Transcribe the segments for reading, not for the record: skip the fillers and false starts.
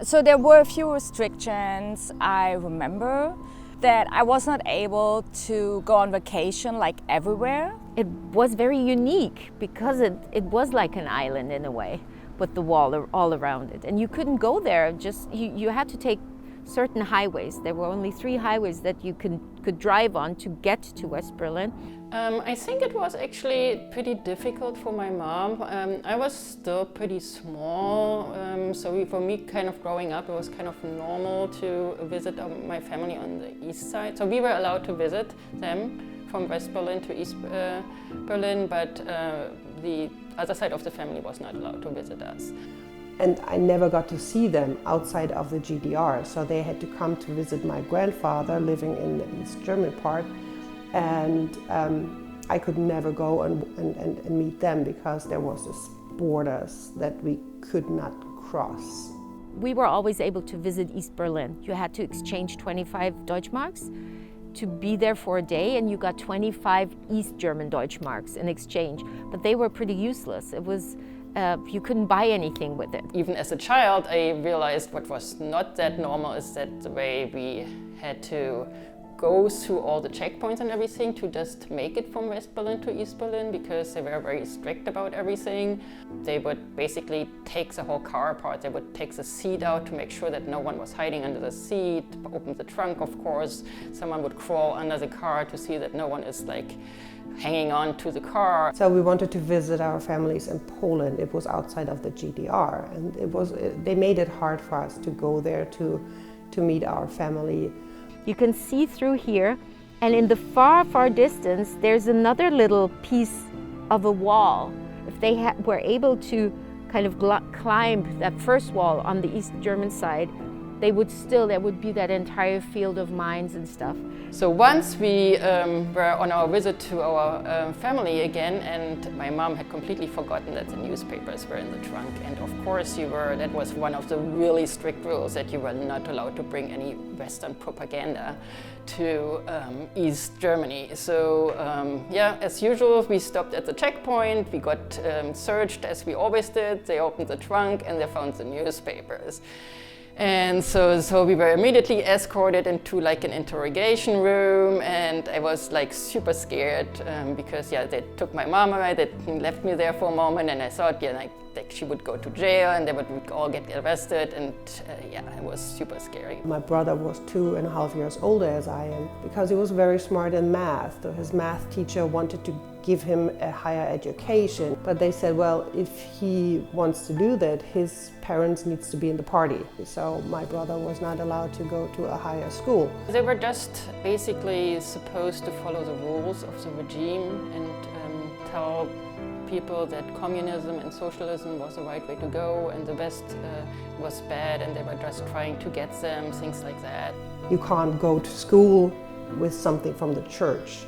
So there were a few restrictions. I remember that I was not able to go on vacation like everywhere. It was very unique because it was like an island in a way, with the wall all around it. And you couldn't go there, you had to take certain highways. There were only 3 highways that you could drive on to get to West Berlin. I think it was actually pretty difficult for my mom. I was still pretty small, so for me, kind of growing up, it was kind of normal to visit my family on the east side. So we were allowed to visit them from West Berlin to East Berlin, but the other side of the family was not allowed to visit us. And I never got to see them outside of the GDR, so they had to come to visit my grandfather living in the East German part, and I could never go and meet them because there was this borders that we could not cross. We were always able to visit East Berlin. You had to exchange 25 Deutschmarks to be there for a day, and you got 25 East German Deutschmarks in exchange, but they were pretty useless. It was you couldn't buy anything with it. Even as a child, I realized what was not that normal is that the way we had to go through all the checkpoints and everything to just make it from West Berlin to East Berlin, because they were very strict about everything. They would basically take the whole car apart. They would take the seat out to make sure that no one was hiding under the seat, open the trunk, of course. Someone would crawl under the car to see that no one is like hanging on to the car. So we wanted to visit our families in Poland. It was outside of the GDR, and they made it hard for us to go there to meet our family. You can see through here, and in the far, far distance, there's another little piece of a wall. If they were able to kind of climb that first wall on the East German side, there would be that entire field of mines and stuff. So once we were on our visit to our family again, and my mom had completely forgotten that the newspapers were in the trunk. And of course that was one of the really strict rules, that you were not allowed to bring any Western propaganda to East Germany. So as usual, we stopped at the checkpoint, we got searched as we always did. They opened the trunk and they found the newspapers. And so we were immediately escorted into like an interrogation room, and I was like super scared because they took my mom away, they left me there for a moment, and I thought like she would go to jail and they would all get arrested, and it was super scary. My brother was 2.5 years older as I am, because he was very smart in math. So his math teacher wanted to give him a higher education, but they said, well, if he wants to do that, his parents needs to be in the party. So my brother was not allowed to go to a higher school. They were just basically supposed to follow the rules of the regime and tell people that communism and socialism was the right way to go and the West was bad, and they were just trying to get them, things like that. You can't go to school with something from the church.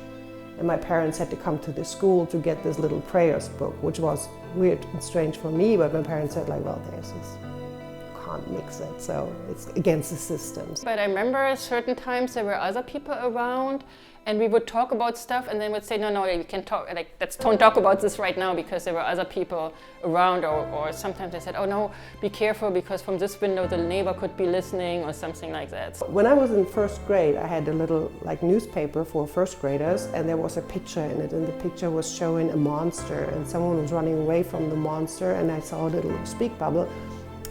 And my parents had to come to the school to get this little prayers book, which was weird and strange for me, but my parents said like, well, there's this, you can't mix it, so it's against the systems. But I remember at certain times there were other people around, and we would talk about stuff, and they would say, no, you can talk, like, don't talk about this right now, because there were other people around, or sometimes they said, oh no, be careful, because from this window the neighbor could be listening, or something like that. When I was in first grade, I had a little like newspaper for first graders, and there was a picture in it, and the picture was showing a monster, and someone was running away from the monster, and I saw a little speak bubble,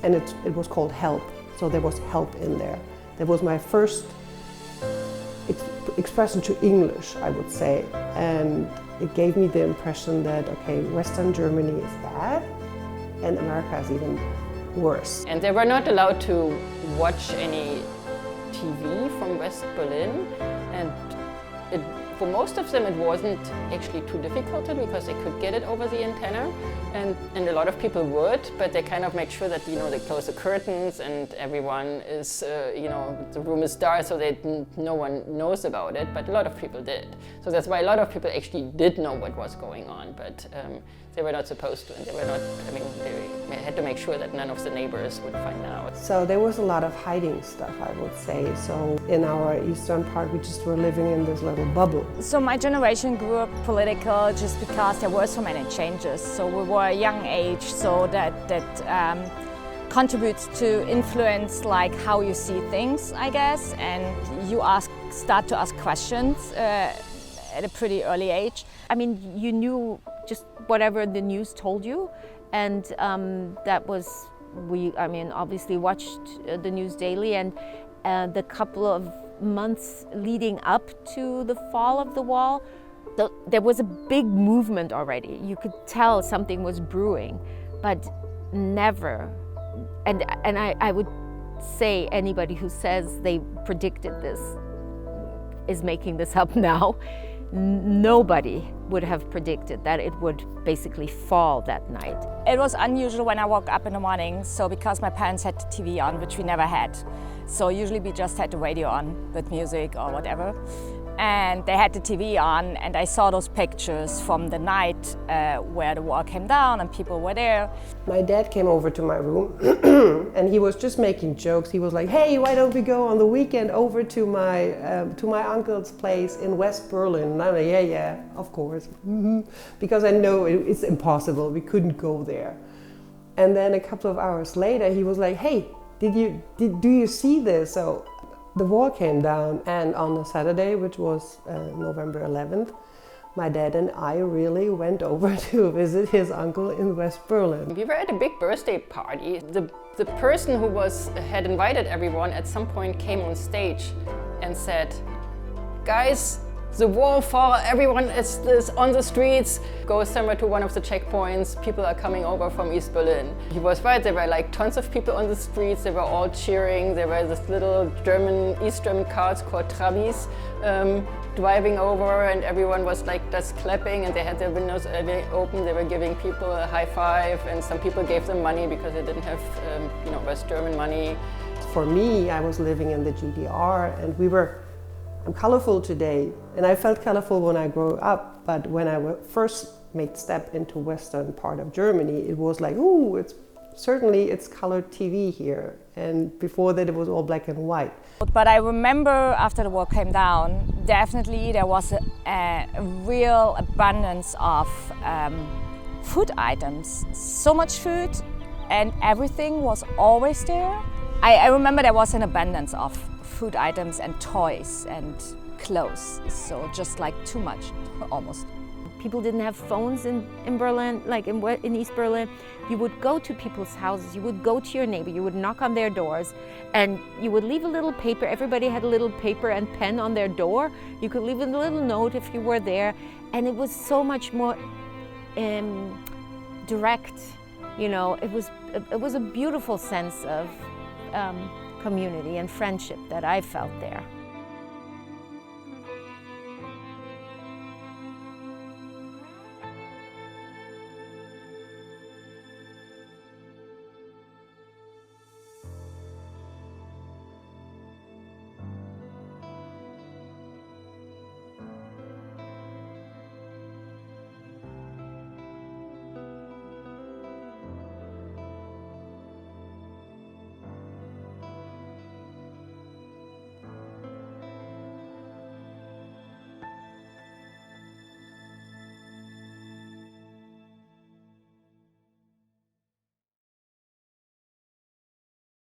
and it was called help, so there was help in there. That was my first expression to English, I would say, and it gave me the impression that, okay, Western Germany is bad and America is even worse. And they were not allowed to watch any TV from West Berlin, and for most of them it wasn't actually too difficult because they could get it over the antenna, and a lot of people would, but they kind of make sure that they close the curtains and everyone is the room is dark so that no one knows about it, but a lot of people did. So that's why a lot of people actually did know what was going on, but they were not supposed to, and they had to make sure that none of the neighbors would find out. So there was a lot of hiding stuff, I would say. So in our eastern part, we just were living in this little bubble. So my generation grew up political just because there were so many changes. So we were a young age, so that contributes to influence like how you see things, I guess, and you start to ask questions at a pretty early age. I mean, you knew just whatever the news told you, and that was, I mean, obviously watched the news daily, and the couple of months leading up to the fall of the wall, there was a big movement already. You could tell something was brewing, but never, and I would say anybody who says they predicted this is making this up now. Nobody would have predicted that it would basically fall that night. It was unusual when I woke up in the morning, so because my parents had the TV on, which we never had. So usually we just had the radio on with music or whatever. And they had the TV on, and I saw those pictures from the night where the wall came down and people were there. My dad came over to my room and he was just making jokes. He was like, "Hey, why don't we go on the weekend over to my uncle's place in West Berlin?" And I'm like, yeah, of course. Because I know it's impossible, we couldn't go there. And then a couple of hours later he was like, "Hey, do you see this?" So the wall came down, and on a Saturday, which was November 11th, my dad and I really went over to visit his uncle in West Berlin. We were at a big birthday party. The person who had invited everyone at some point came on stage and said, "Guys, the wall fall, everyone is on the streets. Go somewhere to one of the checkpoints, people are coming over from East Berlin." He was right, there were like tons of people on the streets, they were all cheering. There were this little East German cars called Trabis driving over, and everyone was like just clapping, and they had their windows open, they were giving people a high five, and some people gave them money because they didn't have West German money. For me, I was living in the GDR, and I'm colorful today, and I felt colorful when I grew up, but when I first made step into western part of Germany, it was like, ooh, it's colored TV here, and before that it was all black and white. But I remember after the wall came down, definitely there was a real abundance of food items. So much food, and everything was always there. I remember there was an abundance of food items and toys and clothes, so just like too much, almost. People didn't have phones in Berlin, like in East Berlin. You would go to people's houses, you would go to your neighbor, you would knock on their doors, and you would leave a little paper. Everybody had a little paper and pen on their door. You could leave a little note if you were there, and it was so much more direct. It was a beautiful sense of community and friendship that I felt there.